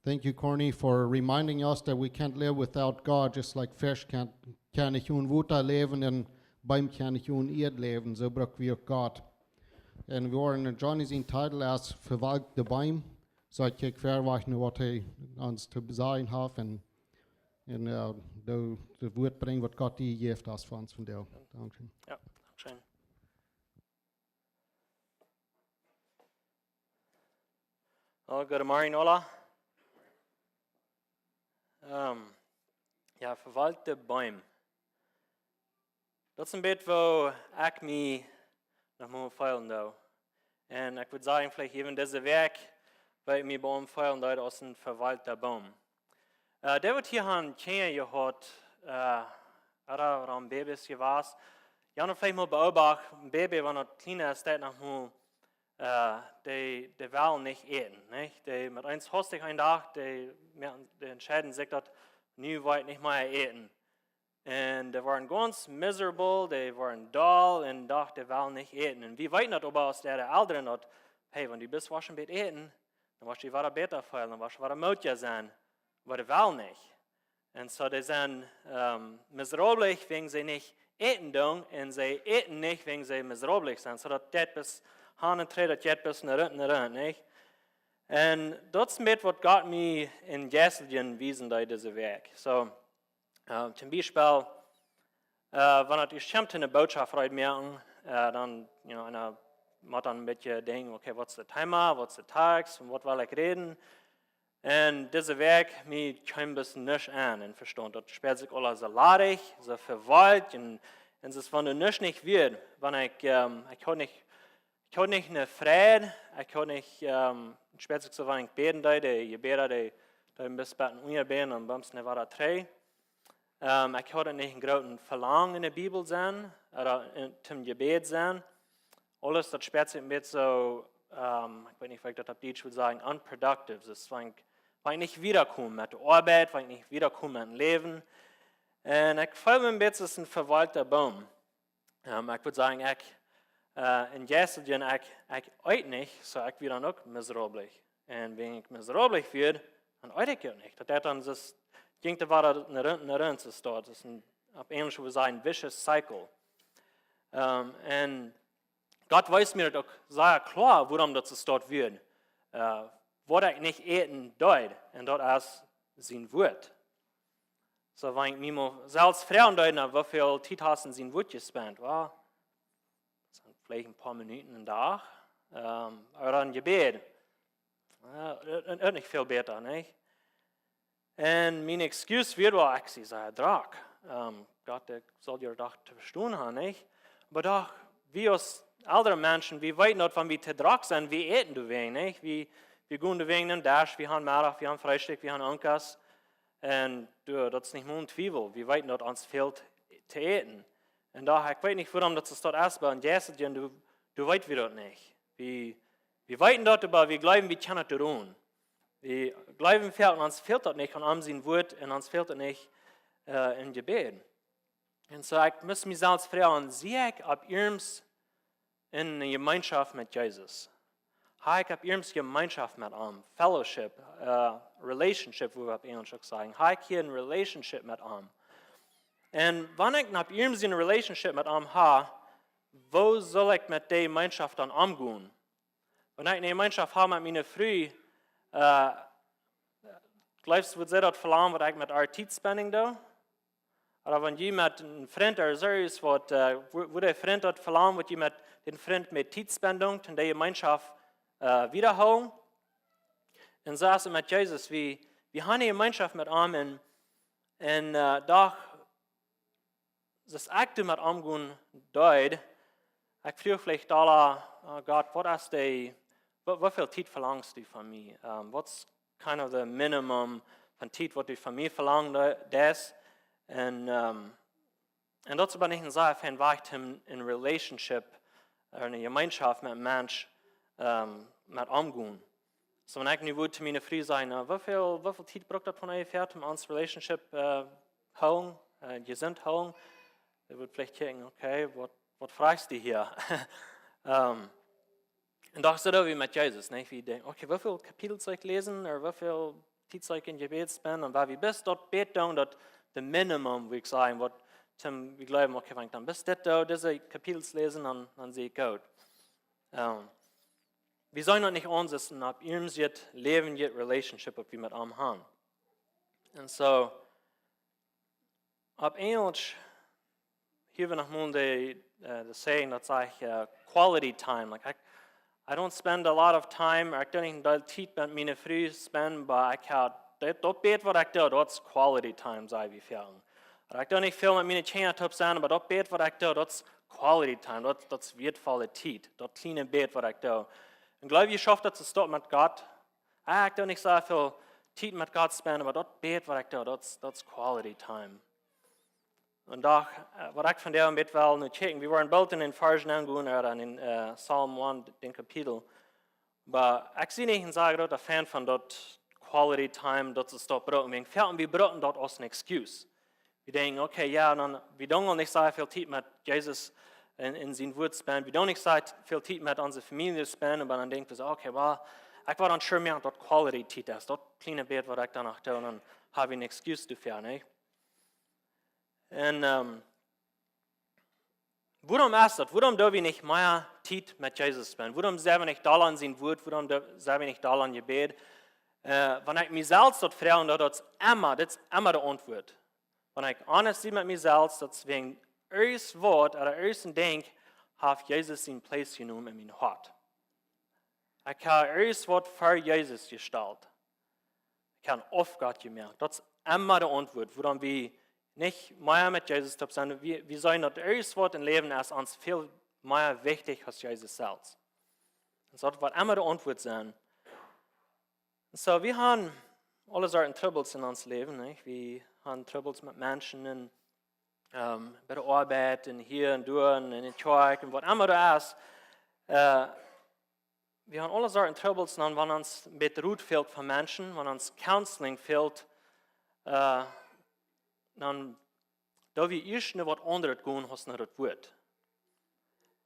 Thank you, Corny, for reminding us that we can't live without God, just like fish kan nicht ohne Wasser leben und Baum kann nicht ohne Erde leben, so brauchen wir Gott. Und wir waren Johnny's entitled als verwaltete Baum, so ich kijk verwachten, was hij uns zu sagen hat und das Wort bringen, was Gott dir gibt, das für uns von dir. Danke. Ja, schön. Oh, guten Morgen, alle. Ja, verwaltete Bäume. Dat is een beetje wo ik me nog moet feilen doe. En ik würde sagen, vielleicht even deze werk, waar ik me beim feilen doe, als een verwalteter Baum. Der wird hier ein Kind gehört, oder ein Baby ist gewesen. Ja, noch vielleicht mal beobachten, ein Baby, wenn er kleiner ist, der noch mal, die will nicht essen, nicht? Die mit eins hostig ein Tag, die entscheiden sich, dass nie weit nicht mehr essen. Und die waren ganz miserable, die waren dull und dachten, die will nicht essen. Und wie weit nicht, aber aus der Älteren hat, hey, wenn du bist, was schon mit essen, dann wirst du wieder besser fühlen, dann wirst du wieder müde sein. Aber die will nicht. Und so die sind miserabel, wegen sie nicht eten tun, und sie eten nicht, wegen sie miserabel sind. So dass das bis Hahn und das jetzt bis nach unten, nicht? Und das ist was Gott mir in Jesselchen wiesen, da diese Werk. So, zum Beispiel, wenn ich stimmt in der Botschaft heute merken, dann, einer muss dann ein bisschen denken, okay, was ist das Thema, was ist der Tag, und was will ich reden? Und diese Werk, mir kam ein bisschen nicht an, und verstanden. Das spielt sich alles so ladig, so verwaltet, und es ist, wenn du nicht wird, wenn ich kann nicht eine Freude, ich kann nicht, spielt sich so, wenn ich beten die Gebete, die ein bisschen beten, und und bums nicht weiter drei. Ich kann nicht einen großen Verlangen in der Bibel sein, oder zum Gebet sein. Alles, das spielt sich ein bisschen so, ich weiß nicht, wie ich das auf Deutsch würde sagen, unproductive. Das ist, wenn ich nicht wiederkomme mit der Arbeit, wenn ich nicht wiederkomme mit dem Leben. Und ich fühle mich ein bisschen ein verwalteter Baum. Ich würde sagen, in Jesselchen, ich eut nicht, so ich werde dann auch miserabel. Und wenn ich miserabel werde, dann eut ich auch nicht. Das dann das ging da weiter nach unten zu starten. Das ist auf Englisch würde ich sagen, ein vicious cycle. Und Gott weiß mir doch sehr klar, warum das dort wird. Was ich nicht eten deut, und dort ist sein Wort. So, wenn ich mir mal selbst fragen deut, wie viel Zeit hast du in sein Wort gespendet? Well, das sind vielleicht ein paar Minuten am Tag. Oder ein Gebet. Nicht viel besser, nicht? Und meine Excuse wird, ich sage, Drag. Gott, der soll ja doch zu verstehen haben, nicht? Aber doch, wir als ältere Menschen, wir weten nicht, wenn wir zu Drag sind, wie eten du wenig, nicht? Wir gehen wegen dem Dash, wir haben Mittag, wir haben Frühstück, wir haben Ankas. Und das ist nicht mein Zweifel. Wir weten nicht, uns fehlt zu eten. Und daher, ich weiß nicht, warum das dort erst war. Und Jesselchen, du weißt wir das nicht. Wir weten dort, aber wir glauben, wir können das tun. Wir glauben, uns fehlt das nicht an sein Wort und uns fehlt das nicht im Gebet. Und so, ich muss mich selbst fragen, sehe ich ab ihrens in eine Gemeinschaft mit Jesus? Habe ich ab ihrens Gemeinschaft mit ihm? Fellowship, Relationship, wo wir auf Englisch sagen. Habe ich hier eine Relationship mit ihm? Und wenn ich ab ihrens eine Relationship mit ihm habe, wo soll ich mit der Gemeinschaft dann umgehen? Wenn ich eine Gemeinschaft habe mit meiner Frau, glaubst du, wird sie das verlangen, was ich mit der Zeit spending da? Oder wenn jemand ein Freund oder so ist, wo der Freund das verlangen, was jemand den Freund mit Zeitspendung in der Gemeinschaft wiederholen. Und so ist es mit Jesus, wir haben eine Gemeinschaft mit ihm und doch das Akte mit ihm gehen deut, ich frage vielleicht alle, oh Gott, was ist wie viel Zeit verlangst du von mir? Was kind of the minimum von Zeit, was du von mir verlangst? Und dazu bin ich ein sehr Fan, war ich in Relationship, eine Gemeinschaft mit einem Mensch, mit umgehen. So, wenn ich nicht würde zu meiner Frau sagen, wie viel Zeit braucht das von euch fertig, um uns Relationship holen, gesinnt holen? Er würde vielleicht denken, okay, was fragst du hier? Und doch so wie mit Jesus, nicht? Wie denken, okay, wie viel Kapitel soll ich lesen, oder wie viel Tijdzeug in Gebet ben, und waar we best dat bet doen, dat de minimum, wie ik zei, wat Tim, we glauben, okay, wenn ich dann bis das diese Kapitels lesen, dann sehe ich gut. Wir sollen noch nicht ansetzen, ob ihm jetzt Leben, jetzt Relationship, ob wir mit ihm haben. Und so, ab Englisch, hier wir noch mal the saying, that's like quality time. Like I don't spend a lot of time, or I don't even tijd met mijn vrienden spend, but I can, dat bet wat ik doe, that's quality time, zei we veel. Ik doe niet veel met mijn kinderen op zijn, maar dat bet wat ik doe, dat is quality time, dat is wertvolle tijd, dat kleine bet wat ik doe. En geloof je, schafft dat te stoppen met God? Ik doe niet zo veel tijd met God spenden, maar dat bet wat ik doe, dat is quality time. En dag, wat ik van een beetje wel nu checken, we waren bald in een vers aangegaan, in Psalm 1, den kapitel. Maar ik zie niet en zeggen dat een fan van dat quality time, dat ze stoppen. We broten dat als een excuus. We denken, okay, ja, dan, we doen niet zo veel tijd met Jezus in zijn woord spenden. We doen niet zo veel tijd met onze familie spenden, maar dan denken we, okay, well, ik wil dan sure meer dat quality tijd is. Dat kleine beetje wat ik dan nog doe, dan heb ik een excuus ervoor, nee? En waarom is dat? Waarom doen we niet meer tijd met Jezus spenden? Waarom zijn we niet dol aan zijn woord? Waarom zijn we niet dol aan gebed? Wanneer ik mezelf dat vraag, dat is immer de antwoord. Wanneer ik honest zie met mezelf, dat is wegen eerst woord, of eerst denk, heeft Jezus zijn plaats genomen in mijn hart. Ik heb eerst wat voor Jezus gesteld. Ik heb auf Gott gemerkt. Dat is immer de antwoord. Waarom we nicht mehr mit Jesus zu sein. Wir sollen das erste Wort im Leben ist uns viel mehr wichtig als Jesus selbst. Und so wird immer die Antwort sein. Und so, wir haben alle Sorten Troubles in unserem Leben. Nicht? Wir haben Troubles mit Menschen und, bei der Arbeit und hier und dort und in der Kirche und was immer da ist. Wir haben alle Sorten Troubles, und wenn uns ein bisschen Ruhe fehlt von Menschen, wenn uns Counseling fehlt, dan da wir eerst naar wat anderes gaan als naar het woord.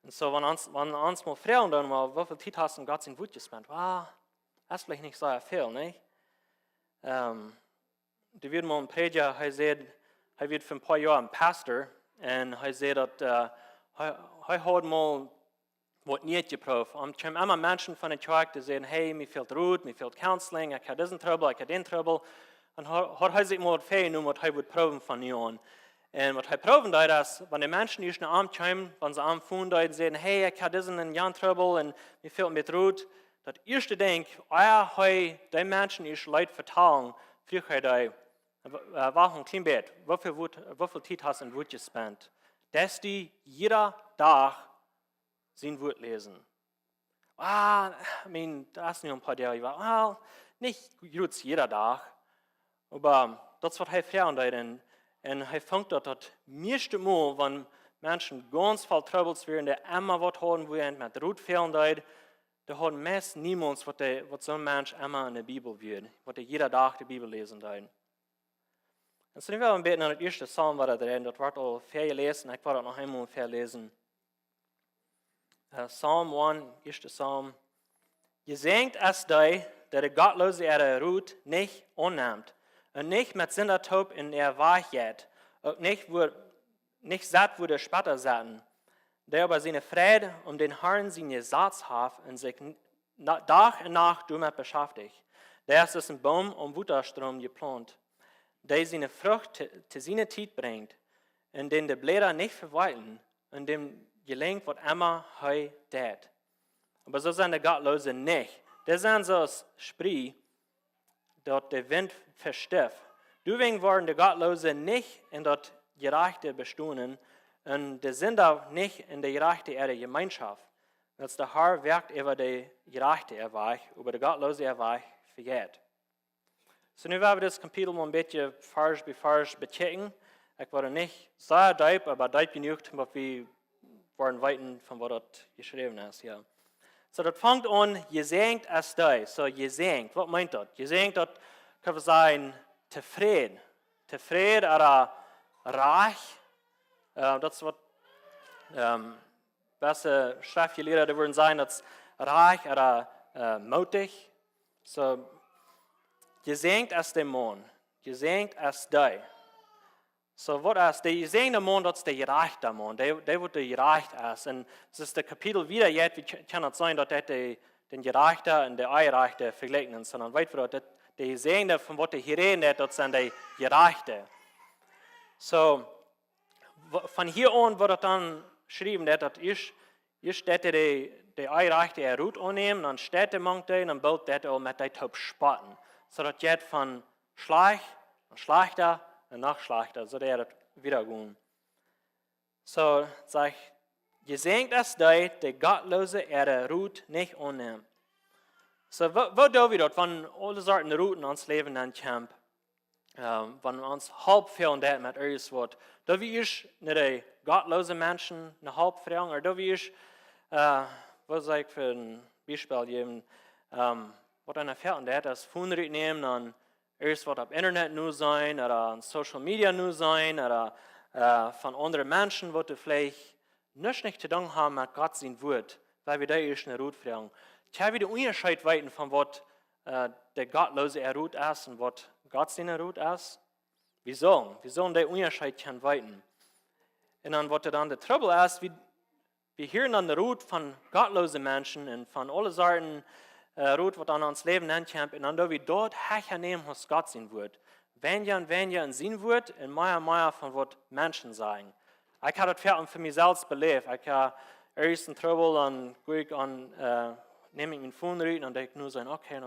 En zo, wanneer ons mal vragen dan mal, hoeveel tijd hast du Gott zijn woord gespendet? Dat is vielleicht nicht so viel, ne? Er wird mal ein Prediger, er wird für ein paar Jahre ein Pastor, und er sagt, dass er hat mal was nicht geprüft. Und es kommen immer Menschen von der Kirche, die sagen, hey, mir fehlt Ruhe, mir fehlt Counseling, ich habe diesen Trouble, ich habe den Trouble. Und hat sich mal vergessen, was er wird proben von ihr an. Und was er proben da ist, wenn die Menschen nicht nach Arm kommen, wenn sie am Funden da sehen, hey, ich habe diesen Jahr Trouble und mir fehlt mit Ruhe, das erste Ding, die Menschen nicht Leute vertrauen, früher da, war ein kleines Bett, wie viel Zeit hast du in Wort gespendet? Dass die jeder Tag sein Wort lesen. Das ist nur ein paar Jahre, nicht jeder Tag. Aber das wird er fragen. Und er fängt das meiste Mal, wenn Menschen ganz voll Troubles werden, die immer was haben wollen, mit Ruhe fehlen, da haben meist niemand, was so ein Mensch immer in der Bibel wird, was jeder Tag die Bibel lesen wird. Und so, wir werden beten an das erste Psalm, was drin, das wird auch viel gelesen, ich werde noch einmal viel lesen. Psalm 1, erste Psalm. Gesegnet ist der Gottlose ihre Ruhe nicht annimmt. Und nicht mit Sündertaub in der Wahrheit, und nicht satt, wo der Spatter satten, der aber seine Freude den Herrn seine Satz hat und sich Tag und Nacht damit beschäftigt. Der ist ein Baum Wutterstrom geplant, der seine Frucht zu seiner Zeit bringt, und den die Blätter nicht verweilen, und dem gelingt, was immer er tät. Aber so sind die Gottlose nicht. Der sind so als Spree, dort der Wind verstift. Deswegen waren die Gottlose nicht in dort gerechte Bestunden und die Sünder nicht in der gerechte Gemeinschaft. Als der Herr wirkt über die gerechte Erweich, über die Gottlose Erweich vergeht. So nun werden wir das Kapitel mal ein bisschen Vers bei Vers bechecken. Ich werde nicht sehr deep, aber deep genug, damit wir wollen weiten von was dort geschrieben ist hier. So, das fängt an, gesegnet ist der. So, gesegnet, was meint das? Gesegnet, das kann sein, zufrieden. Zufrieden oder reich. Das wird, beste Schriftgelehrer, die würden sagen, das reich oder mutig. So, Gesegnet ist der Mann, gesegnet ist der. So, was ist der gesegnete Mann, das ist der gerechte Mann, der wird der gerecht ist. Und es ist das Kapitel wieder jetzt, wie kann es sein, dass das den Gerechte und der Ungerechte vergleichen, sondern weit wir, dass der Gesegnete, von was der hier reden, das sind die Gerechte. So, von hier an wird dann geschrieben, dass ich die Ungerechte Ruth annehmen, dann steht der Mann da, dann baut der auch mit der Taub spatten. So, das geht von Schleich und Schlechter und Nachschlechter, so der wieder gehen. So, sag ich, gesegnet ist der gottlose Ruth nicht annimmt. So, wo tun wir das, wenn alle Sorten Routen in uns Leben dann kommen? Wenn uns halb fehlen das mit uns wird. Da wie ich nicht die gottlose Menschen eine halb fragen, oder da wie ich, was soll ich für ein Beispiel geben, was einer fehlen das von nehmen, dann erst was auf Internet nur sein, oder auf Social Media nur sein, oder von anderen Menschen, wo du vielleicht nicht zu tun haben mit Gott sein Wort, weil wir da erst eine Ruth fragen. Ich habe den Unterschied weiten von was der gottlose Ruth ist und was Gott seine Ruth ist. Wieso? Wieso der Unterschied kann weiten? Und dann, was dann der Trouble ist, wir hören dann die Ruth von gottlosen Menschen und von allen Sorten Ruth, was dann ans Leben ankommt, und dann, da wir dort hernehmen, was Gott sein wird. Wenn ja und sein wird, und mehr von was Menschen sagen. Ich habe das für mich selbst belebt. Ich habe erst einen Trouble, dann gehe ich an, nehme ich mein Phone rein und denke nur so, okay,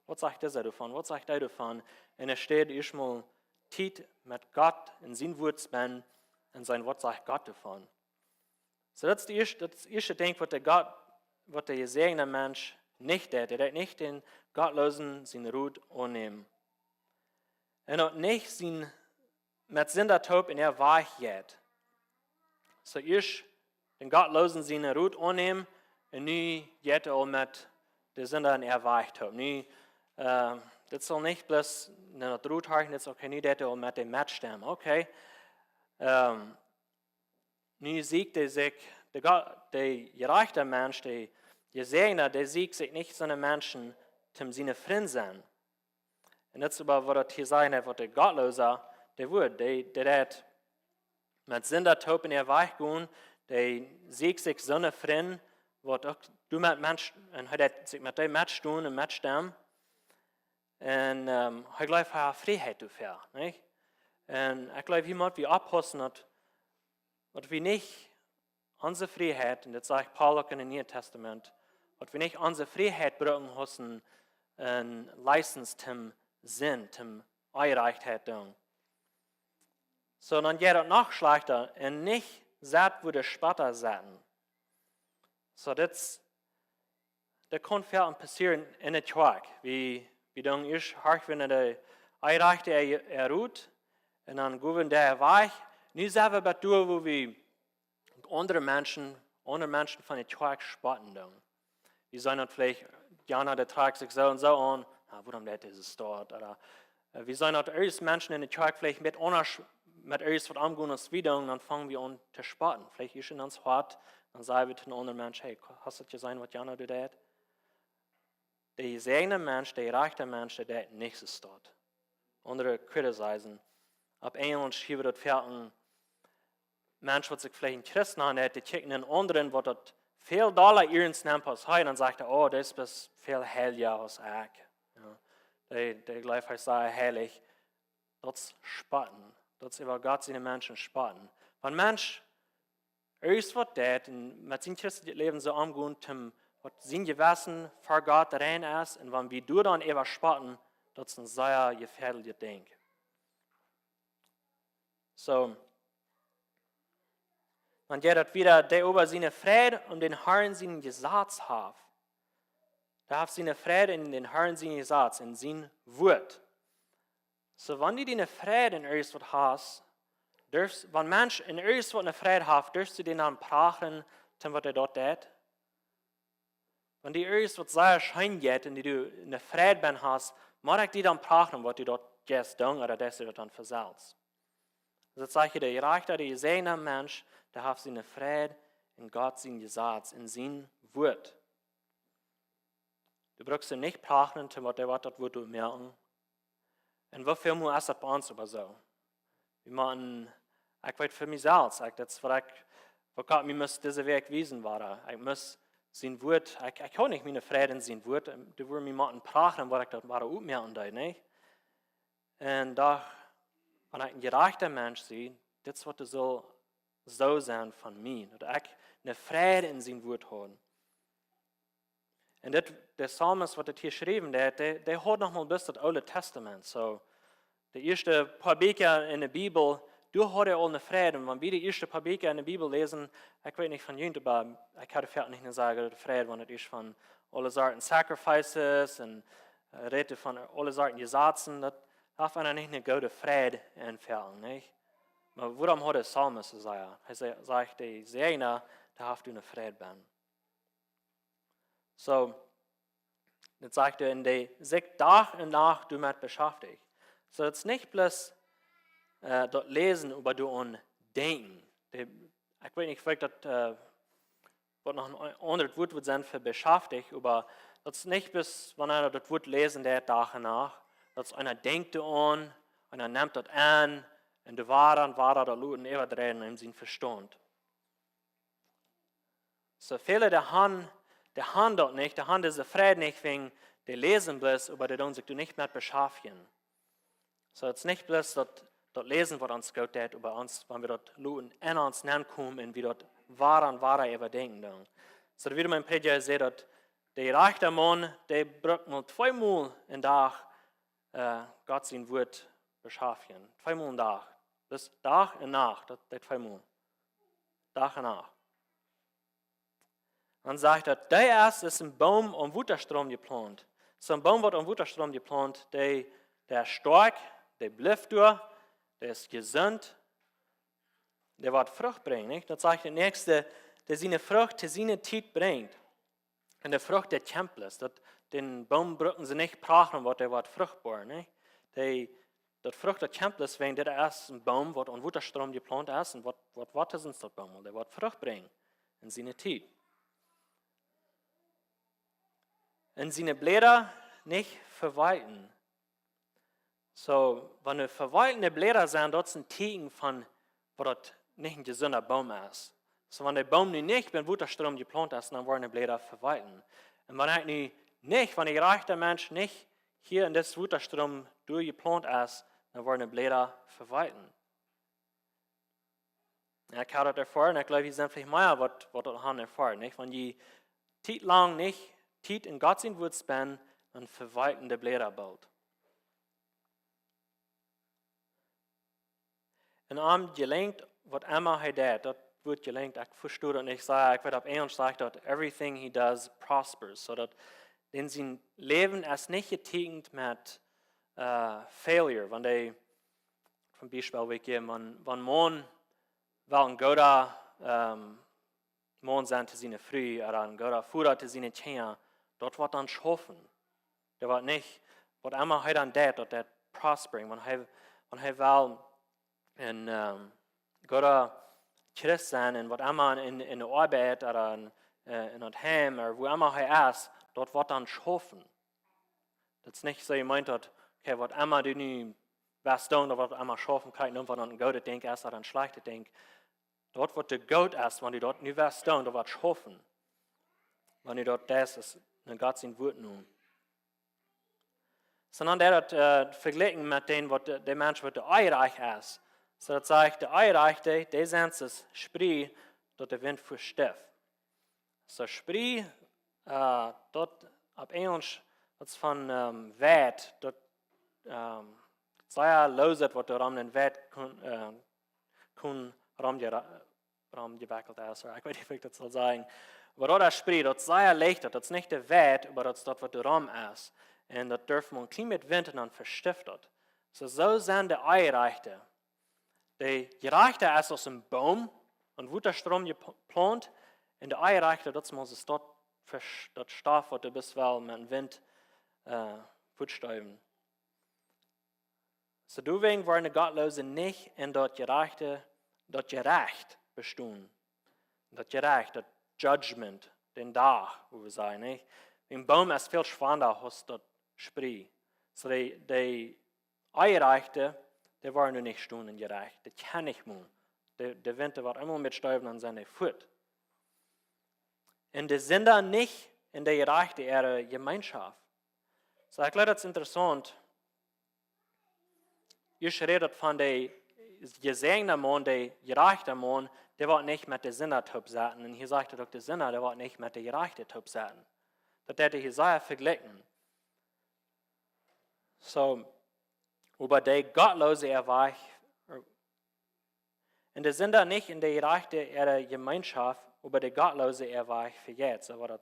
was sagt dieser davon, was sagt der davon? Und es steht erstmal Zeit mit Gott in sein Wort spenden und sein Wort sagt Gott davon. So das ist das erste Ding, was der gesegnete Mensch nicht hat. Er hat nicht den Gottlosen seine Ruhe annehmen. Er hat nicht mit Sündertaub in der Wahrheit. So ich den Gottlosen seine Ruhe annehmen, und nu geht er auch mit der Sünder in der Wahrheit. Das soll nicht bloß eine Ruhe halten, das okay, nu geht er auch mit dem Match stemmen. Okay. Nu siegt er sich, der gerechte Mensch, der Gesegnete, der siegt sich nicht so einen Menschen, zum seine Freund sein. Und das ist aber, was das hier sein hat, was der Gottlose, der wird, der hat mit Sündertaub in der Wahrheit gehen, der siegt sich so einen Freund, was auch du mit Menschen, und hat sich mit dem Match tun und Match stemmen. Und ich glaube, er hat Freiheit dafür. Nicht? Und ich glaube, jemand wie abpassen hat, dass wir nicht unsere Freiheit, und das sagt Paul auch in dem Neuen Testament, dass wir nicht unsere Freiheit brauchen müssen, und License zum Sinn, zum Einreichtheit tun. Sondern jeder Nachschlechter und nicht sagt, wo der Spatter sagen. So, das kann viel passieren in der Tag. Wie dann ich wenn der Einreichte ruht, und dann gehen der weich. Nu sind wir bei der, wo wir andere Menschen von der Tag spotten. Wir sagen vielleicht, Jana, der trägt sich so und so an, warum ist es dort? Oder wir sagen, dass Menschen in der Tag vielleicht mit uns was angehen als wir, und dann fangen wir an zu spotten. Vielleicht ist es uns hart. Dann sagen wir zu einem anderen Menschen, hey, hast du das gesehen, was Jana tut? Der gesegnete Mensch, der gerechte Mensch, der hat nichts dort. Andere kritisieren. Ab England schreiben das für einen Mensch, der sich vielleicht ein Christen hat, die checken einen anderen, was das viel Dollar ihrens nimmt als heute, dann sagt er, oh, das ist viel heiliger als ich. Ja. Der gleich sagt, heilig, das spatten. Das über Gott seine Menschen spatten. Wenn ein Mensch erst was tut und mit seinem christlichen Leben so umgehen, was sein Gewissen vor Gott rein ist, und wenn wir du dann über spatten, das ist ein sehr gefährliches Ding. So, man geht wieder, der über seine Freude und den Herrn seinen Gesetz hat. Der hat seine Freude in den Herrn seinen Gesetz, in sein Wort. So, wenn du deine Freude in erst was hast, wenn Mensch in erst was eine Freude hat, darfst du den dann prachen, was er dort tut. Wenn die erst was sehr schein geht und du eine Freude hast, mag ich die dann prachen, was du dort gehst, oder dass du dort dann versalzt. Das sage ich, der gerechte, der gesegnete Mensch, der hat seine Freude in Gott, sein Gesetz, in sein Wort. Du brauchst ihn nicht prachen, was der Wort, das Wort du merken. En hoeveel moet is dat bij ons aber zo? Wir machen, ich weiß für mich selbst, das was Gott mir muss diese Weg wiesen war. Ich muss sein Wort, ich kann nicht meine Freude in sein Wort, du würdest mir machen prachen, was ich das war auch mehr und da, ne? Und da, wenn ich ein gerechter Mensch sehe, das wird so sein von mir, dass ich eine Freude in sein Wort habe. Und das, der Psalmist, was hier geschrieben hat, der hat noch mal bis das Alte Testament. So, die erste paar Bücher in der Bibel, du hast auch eine Freude. Und wenn wir die ersten paar Bücher in der Bibel lesen, ich weiß nicht von jemand, aber ich kann vielleicht nicht sagen, die Freude, wenn es ist von alle Sorten Sacrifices und Rede von alle Sorten Gesetzen, das darf man nicht eine gute Freude entfernen, nicht? Aber warum hat der Psalmist gesagt? Er sagt, die Segner, da hast du eine Freude ben. So, das sagt er, in der sich Tag und Nacht du mit beschäftigt. So, das ist nicht bloß dort lesen, aber du an denken. Ich weiß nicht, vielleicht das wird noch ein anderes Wort wird sein für beschäftigt, aber das ist nicht bloß, wenn einer das Wort lesen, der Tag und Nacht, dass einer denkt an, einer nimmt das an, und der Wahrer da luten überdrehen in seinen Verstand. So viele der Hand dort nicht, der Hand ist zufrieden nicht wegen der lesen bloß, aber der tun sich nicht mehr beschäftigen. So es ist nicht bloß dort lesen, was uns Gott hat, aber uns, wenn wir dort luten, in uns kommen und wir dort wahrer überdenken. So wie mein Prediger sagt, dass der reiche Mann, der braucht mal 2 Mal im Tag Gott sein Wort beschäftigen. 2 Mal im Tag. Das Tag und Nacht, das 2 Mal. Tag und Nacht. Dann sagt er, der erste ist ein Baum am Wutterstrom geplant. So ein Baum wird am Wutterstrom geplant, der ist stark, der bleibt durch, der ist gesund, der wird Frucht bringen. Nicht? Das sagt der Nächste, der seine Frucht zu seiner Zeit bringt. Und der Frucht der Tempel ist. Den Baum brauchen sie nicht brauchen, weil der wird fruchtbar. Nicht? Das Frucht der Tempel ist, wenn der erste ein Baum wird am Wutterstrom geplant ist, und was ist uns das Baum? Der wird Frucht bringen in seiner Zeit. Und seine Blätter nicht verwalten. So, wenn wir verwaltende Blätter sind, das ist ein Zeichen von, was das nicht ein gesunder Baum ist. So, wenn der Baum nicht beim Wutterstrom geplant ist, dann wollen die Blätter verwalten. Und wenn der reiche Mensch nicht hier in das Wutterstrom durchgeplant ist, dann wollen die Blätter verwalten. Ich habe das erfahren, ich glaube, ich sind vielleicht mehr, was das haben erfahren. Wenn die Zeit lang nicht Zeit in Gott sein Wort spenden, dann verwalten die Blätter bald. Und am gelenkt, was immer er tut, das wird gelenkt. Ich verstehe das nicht. Ich werde auf Englisch sagen, dass everything he does prospers. So dass in sein Leben ist nicht getegnet mit Failure. Wenn die, zum Beispiel, wir geben, wenn man ein guter Mann sind zu seiner Früh oder ein guter Futter zu seinen Kindern, dort wird dann schaffen. Der wird nicht, was immer er dann tut, das prospering. Wenn er will ein guter Christ sein und was immer in der Arbeit oder in das Heim oder wo immer er ist, dort wird dann schaffen. Das ist nicht so, ich meint, okay, was immer du nicht was tun, oder was immer schaffen kann, nur wenn ein guter Ding ist oder ein schlechter Ding. Dort wird der Gott ist, wenn du dort nicht was tun, da wird schaffen. Wenn du dort das ist, dann Gott sein Wort nun. Sondern der hat verglichen mit dem, was der Mensch, was der Eierreich ist. So das sagt, der Eierreich, der sind es Spree, dort der Wind verstift. So Spree, dort ab Englisch, das von Wert, dort sehr loset, was der den Wert kun rumgewackelt ist. Ich weiß nicht, wie ich das soll sagen. Aber dort ist Spree, dort sehr leicht, das ist nicht der Wert, aber das ist dort, was der Raum ist. Und das dürfen man klein mit Wind dann verstiftet. So sind die Eierreichte. Der Gereichte ist aus dem Baum und Wutterstrom geplant. Und der Eierreichte, das muss es dort das Stoff, was du bist, weil mit dem Wind fortstäuben. So deswegen wollen die Gottlosen nicht in dort Gerecht bestehen. Das Gerecht, das Judgment, den Tag, wo wir sagen, nicht? Im Baum ist viel schwander als dort Spree. So die Eingereichte, der war nur nicht stundengerecht. Das kann nicht mehr. Der Winter war immer mit Stäuben an seine Fuß. Und die sind da nicht in der gerechte ihre Gemeinschaft. So, ich glaube, das ist interessant. Ich rede von der gesegneter Mann, der gerechte Mann, der wird nicht mit der Sinner zaten. Und hier sagt er doch, der Sinner, der wird nicht mit der gerechte zaten. Das hätte Jesaja verglichen. So, über der Gottlose war und der Sünder nicht in der gerechte ihrer Gemeinschaft, über der Gottlose war verjährt. So,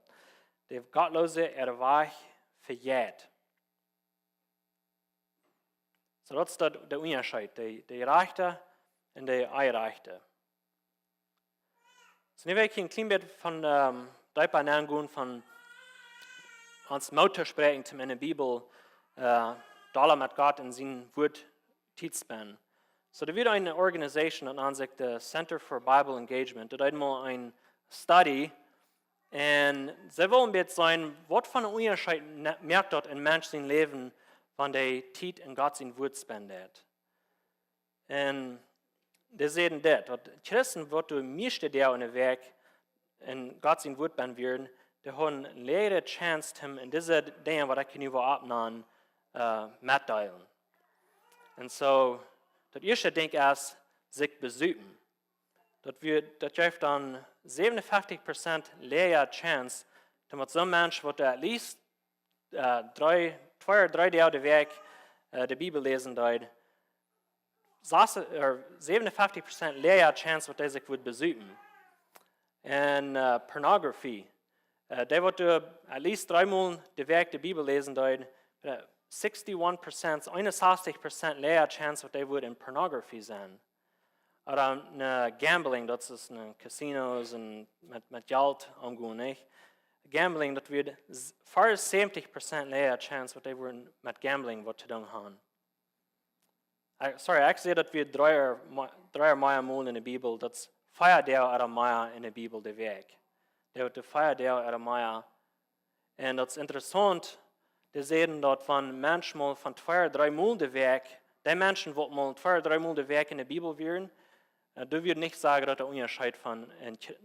der Gottlose war verjährt. So, das ist der Unterschied, der Gerechte und der Eingerechte. So, nu wil ik een klein beetje van daarop aangaan van ons Mutterspreken in de Bibel, daar met God in zijn woord tidspan. So, er wird eine Organisation, dat nennt sich the Center for Bible Engagement. Dat is mal een study. En ze willen een beetje zijn, wat van een onderscheid merkt dat een mens zijn leven van de tijd in God zijn woord spendeert. En die zeggen dit, dat Christen, wat de meeste deel in de werk in God zijn woord ben werden, die hebben een leere chance hem in deze dingen wat ik nu wil opnemen, mitteilen. En zo, dat eerste denk ik is, zich bezoeken. Dat geeft dan 57% leere chance, dat zo'n mens wat at least 2 of 3 deel de werk de Bibel lezen doet, 57% leere chance wat hij zich wordt bezoeken. En pornografie. Die wordt at least 3 maal de werk de Bibel lezen doet, 61% leere chance wat hij wordt in pornografie zijn. Oder gambling, dat is casinos en met geld omgaan. Nicht? Gambling, dat wird 74% leere chance wat hij wordt met gambling wat te doen gaan. Sorry, ik zei dat we 3 maal in de Bibel, dat is 4 deel uit de maal in de Bibel de werk. Dat wordt de 4 deel uit de maal. En dat is interessant, die zeggen dat van manchmal van 2 of 3 maal de werk, die mensen wat mal 2 of 3 maal de werk in de Bibel werden, du würdest nicht sagen, dass der Unterschied von,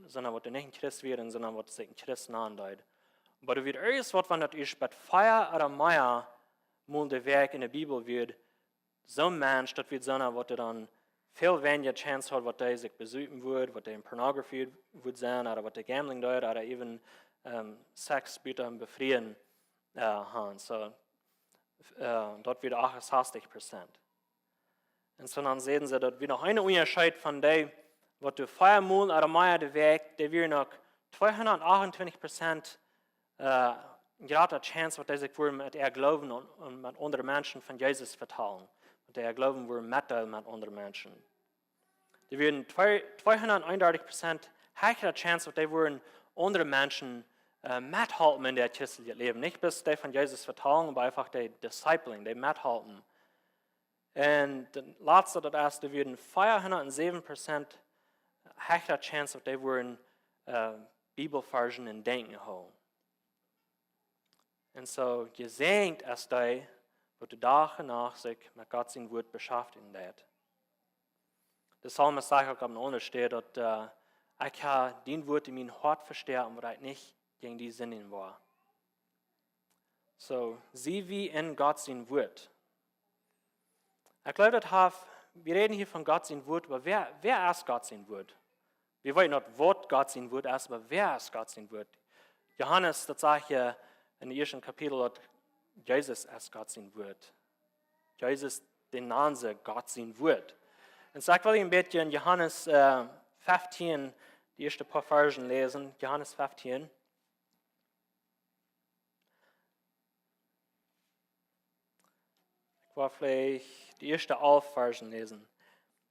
sondern was nicht ein Christ wird, sondern was sich ein Christ andeut. Aber du wirst erst was, wenn das ist, bei Feier oder Meier, mal der Werk in der Bibel wird, so ein Mensch, das wird sondern, was dann viel weniger Chance hat, was der sich besuchen wird, was der in Pornografie wird sein, oder was der Gambling dort, oder even Sex bitte befrieden haben. So, dort wird 68%. Und so dann sehen sie, dass wir noch einen Unterschied von dem, was du 4 Mal oder mehr der Weg, der wir noch 228% gerade Chance, was sich wohl mit glauben und mit anderen Menschen von Jesus vertrauen. Und glauben wohl mit anderen Menschen. Die würden 231% höhere Chance, was wohl andere Menschen mithalten in der christlichen Leben. Nicht bis die von Jesus vertrauen, aber einfach die Discipling, die mithalten. Und das letzte, das ist, wir 407% höhere Chance, dass die würden Bibelversen in Denken haben. Und so gesegnet ist die, wo du Tag und Nacht sich mit Gott sein Wort beschäftigen wird. Der Psalmist sagt auch am Ende steht, dass ich habe den Wort in mein Hart verstärken, aber ich nicht gegen die Sinnen war. So, sie wie in Gott sein Wort. Ich glaube, wir reden hier von Gott sein Wort, aber wer ist Gott sein Wort? Wir wollen nicht, was Gott sein Wort ist, aber wer ist Gott sein Wort? Johannes, das sagt ja in dem ersten Kapitel, dass Jesus ist Gott sein Wort. Jesus, den Nase Gott sein Wort. Und so ich will ein bisschen in Johannes 15, die ersten paar Versen lesen. Johannes 15. Ich will vielleicht die ersten 11 Versen lesen.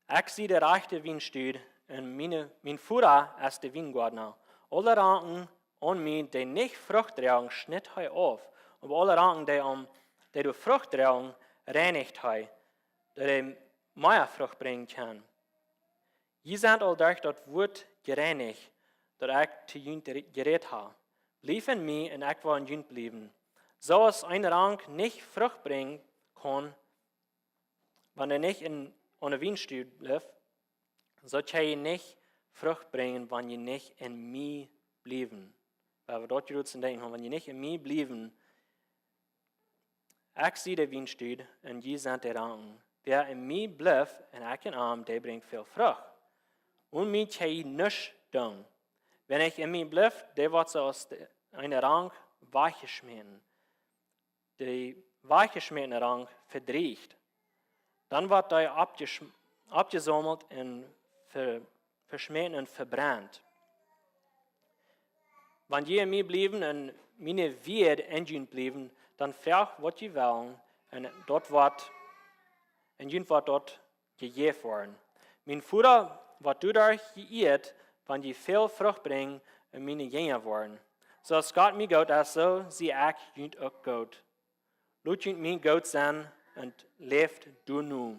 Ich sehe der rechte Weinstuhl und mein Vater ist der Weingärtner. Alle Ranken an mir, die nicht Frucht tragen, schnitt er auf. Und alle Ranken, die du Frucht tragen, reinigt er, die mehr Frucht bringen kann. Ihr seid all durch das Wort gereinigt, das ich zu ihnen geredet habe. Blieb in mir und ich will in ihnen bleiben. So als ein Rank nicht Frucht bringen kann, wenn er nicht in einer Weinstube bleibt, so kann je nicht Frucht bringen, wenn je nicht in mir bleiben. Weil wir dort gerufen denken, wenn je nicht in mir bleiben, ich sehe die Weinstube und je sind die Ranken. Wer in mir bleibt und ich in Arm, der bringt viel Frucht. Und mir kann je nichts tun. Wenn ich in mir bleibe, der wird so aus einer Rang weichgeschmieden. Die weichgeschmiedene Rang verdreht. Dann wird er abgesammelt und verschmiert und verbrannt. Wenn je in mir bleiben und meine Werte in ihnen bleiben, dann fragt, was sie wollen, und dort wird dort gegeben worden. Mein Vater wird dadurch geehrt, wenn die viel Frucht bringen und meine Jünger werden. So als Gott mir Gott ist, so sie auch jünt auch Gott. Laut jünt mir Gott sein und lebt du nu.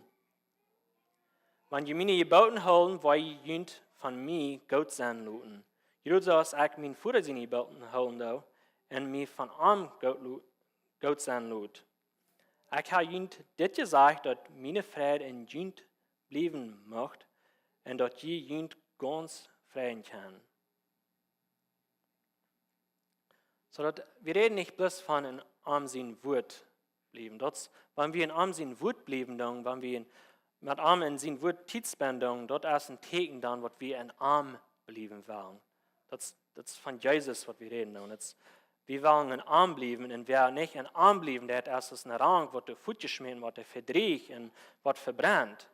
Wenn je meine Geboten holen, weil je jünt von mir Gott sein lassen. Je so als ich mein Vater seine Geboten holen da und mir von ihm Gott sein lassen. Ich habe jünt dit gesagt, dass meine Freude in jünt bleiben möchte und dass je jünt ganz freien kann. So dass wir reden nicht bloß von einem Armsinn Wort bleiben. Wenn wir in Armsinn Wort bleiben, dann, wenn wir mit Arm in sein Wort Tidsbindung, dort ist ein Teken dann, was wir in Arm bleiben wollen. Das ist von Jesus, was wir reden. Wir wollen in Arm bleiben und wer nicht in Arm bleiben, der hat erstens einen Rang, wird der Fuß geschmiert, wird der verdreht und wird verbrannt.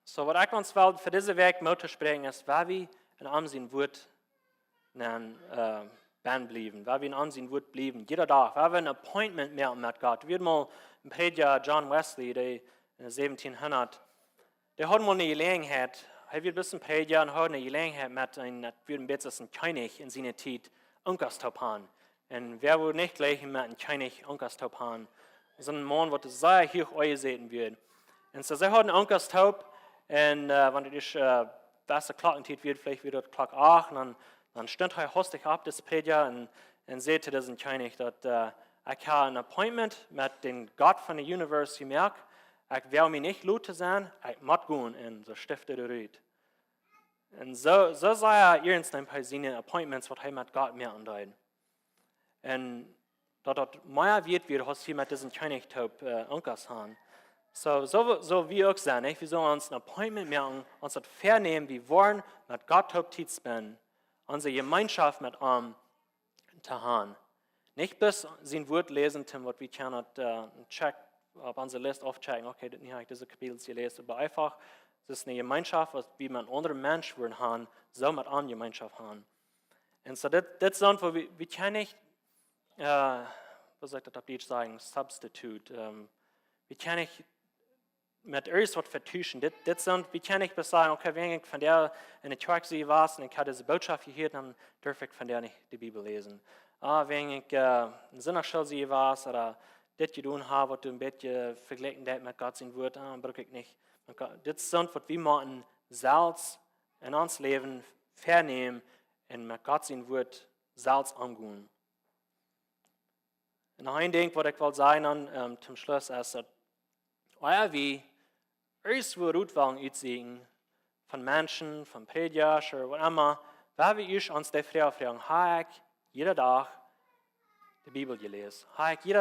So, was ich uns will, für diese Weg Mut sprechen, ist, weil wir in Armsinn Wort bleiben, weil wir in Armsinn Wort bleiben, jeder Tag, weil wir ein Appointment mehr mit Gott. Wir haben mal ein Prediger, John Wesley, der in 1700, der hat mal eine Gelegenheit, er wird ein bisschen Prediger und hat eine Gelegenheit mit einem König in seiner Zeit Unkerstop haben. Und wer wohl nicht gleich mit einem König Unkerstop haben, so ein Mann, der sehr hoch angesehen wird. Und so, sie hat einen Unkerstop. Und wenn es besser Glockentiet wird, vielleicht wird es Glock 8, dann stimmt er hostig ab, das Prediger, und sagt zu diesem König, dass ich habe ein Appointment mit dem Gott von der Universe gemerkt, ich will mich nicht laut sein, ich muss gehen, und so stiftet er Rüd. Und so sei er irgendein bei seinen Appointments, was er mit Gott mehr andeuten. Und dort mehr wird, hast du mit diesem König Unkers haben. So wie auch sein, wir sollen uns ein Appointment machen, uns das vernehmen, wir wollen mit Gott Zeit spenden, unsere Gemeinschaft mit ihm zu haben. Nicht bis sein Wort lesen, was wir können check auf unsere Liste aufchecken, okay, das habe ich diese Kapitel gelesen, aber einfach, das ist eine Gemeinschaft, was wir mit anderen Menschen haben, so mit ihm Gemeinschaft haben. Und so, das ist so, wo wir können nicht, was soll ich das auf Deutsch sagen, Substitute, wir können nicht mit alles was vertuschen. Das sind, wie kann ich das sagen, okay, wenn ich von der in der Kirche war und ich habe diese Botschaft gehört, dann darf ich von der nicht die Bibel lesen. Wenn ich in Sinnerschule war oder das getan habe, was du ein bisschen vergleichen mit Gott sein Wort, dann brauche ich nicht. Das sind, was wir machen, Salz in uns Leben vernehmen und mit Gott sein Wort Salz angehen. Und noch ein Ding, was ich will sagen zum Schluss, ist, wie alles, wo Rutwang aussehen, von Menschen, von Prediger oder was immer, weil wir uns die Frage fragen, habe ich jeden Tag die Bibel gelesen?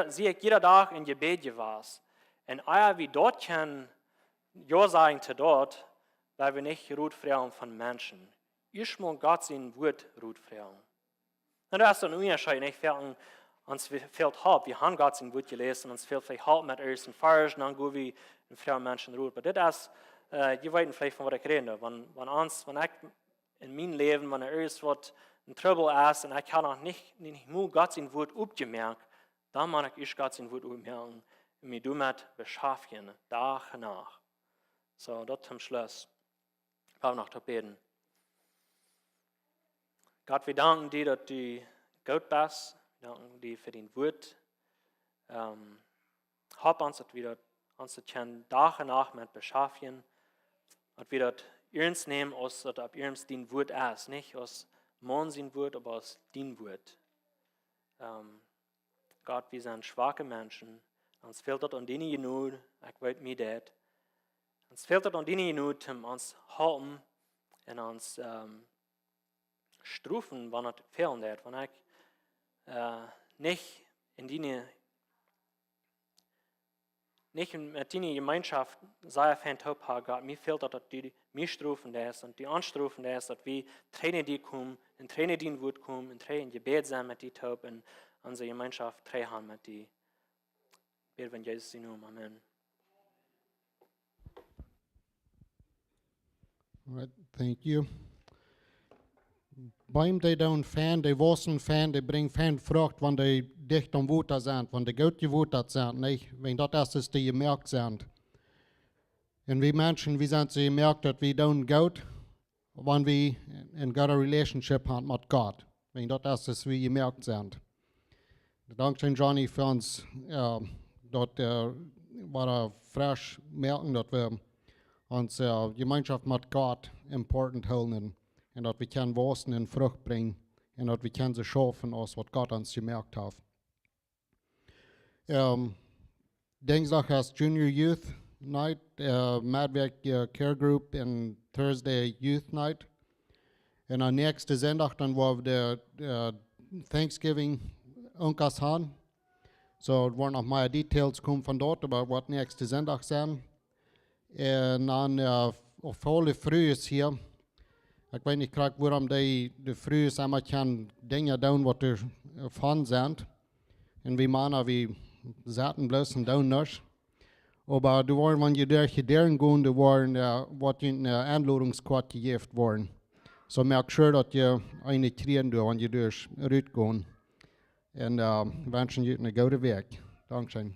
Sehe ich jeden Tag in Gebet gewesen? Und wie dort kann ja sagen zu dort, weil wir nicht Ruth fragen von Menschen. Ich muss Gott sein Wort Ruth fragen. Und das ist ein Unterschied, nicht? Uns fehlt Halt. Wir haben Gott sein Wort gelesen, uns fehlt vielleicht Halt mit ersten Farsch, und dann gehen wir in vielen Menschen Ruhe. Aber das ist, ihr weißt vielleicht, von was ich rede. Wenn ich in meinem Leben, wenn irgendwas ein Trouble ist und ich habe noch nicht nur Gott sein Wort aufgemerkt, dann muss ich Gott sein Wort aufmerken und mich damit beschäftigen, Tag und Nacht. So, das zum Schluss. Ich habe noch zu beten. Gott, wir danken dir, dass du gut bist. Wir danken dir für dein Wort. Hab uns, dass wir uns Tag und Nacht mit beschäftigen. Dass wir das ernst nehmen, dass das ab ernst dein Wort ist. Nicht aus Mann sein Wort, aber aus dein Wort. Gott, wir sind schwache Menschen. Uns fehlt es an deine Genut, ich weiß mir das. Uns fehlt es an deine Genut, um uns halten und uns strufen, wenn es fehlen wird. Wenn ich nicht mit deiner Gemeinschaft sehr viel Top habe, Gott, mir fehlt es, dass du mich strufen lässt und die anstrufen lässt, dass wir Tränen die kommen, in Tränen die Wut kommen, in Tränen Gebet sein mit die Top und unsere Gemeinschaft trägen mit die. Beten wir in Jesus Namen. Amen. Right, thank you. Beim die dann fan, die wassen fan, die bringen fan Frucht, wenn die dicht am Wuter sind, wenn die gut gewutert sind, nicht? Wenn das ist, die gemerkt sind. Und wir Menschen, wir sind so gemerkt, dass wir dann gut, wenn wir in gute Relationship haben mit Gott. Wenn das ist, wie gemerkt sind. Dankeschön, Johnny, für uns, dort war frisch merken, dass wir uns Gemeinschaft mit Gott important halten. Und dass wir können wachsen und Frucht bringen. Und dass wir können so schaffen, aus was Gott uns gemerkt hat. Dienstag ist Junior Youth Night, Madwerk Care Group and Thursday Youth Night. Und am nächsten Sonntag dann war der Thanksgiving Unkas haben. So, waren noch mehr Details kommen von dort, aber was nächste Sonntag sein. Und dann auf alle Früh ist hier. Ich weiß nicht, warum die Früh ist einmal kann Dinge tun, was die von sind. Und wie meinen wir satten bloß und tun nicht. Aber du waren, wenn ihr durch die Dären gehen, du waren, was in der Einladungskarte gegeben worden. So merkt sure, dass ihr eine kriegen, wenn ihr durch Rüt gehen. Und wünschen euch einen guten Weg. Dankeschön.